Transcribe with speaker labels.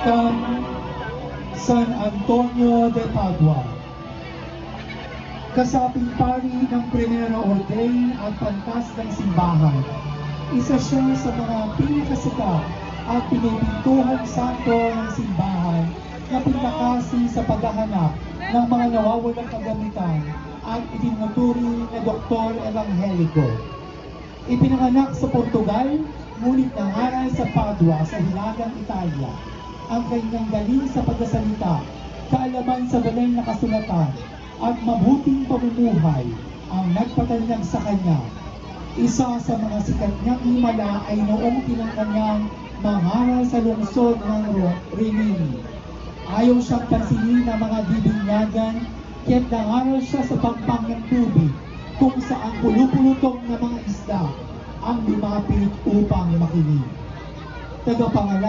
Speaker 1: Franciscan San Antonio de Padua. Kasaping pari ng Primera Orden at Pantas ng Simbahan. Isa siya sa mga pinakasikat at pinipintuhang santo ng simbahan na pinakasi sa paghahanap ng mga nawawalang kagamitan at itinuturi na Doktor Ebangheliko. Ipinanganak sa Portugal, ngunit nangaral sa Padua sa Hilagang Italia. Ang kanyang galing sa pagsasalita, kaalaman sa banal na kasulatan, at mabuting pamumuhay ang nagpatanyag sa kanya. Isa sa mga sikat niyang himala ay noong tinangkanyang mangaral sa lungsod ng Rimini. Ayaw siyang pansinin ng mga bibinyagan, kaya't nangaral siya sa pampang ng tubig, kung saan pulupulutong na mga isda ang lumapit upang makinig. Tagapangalan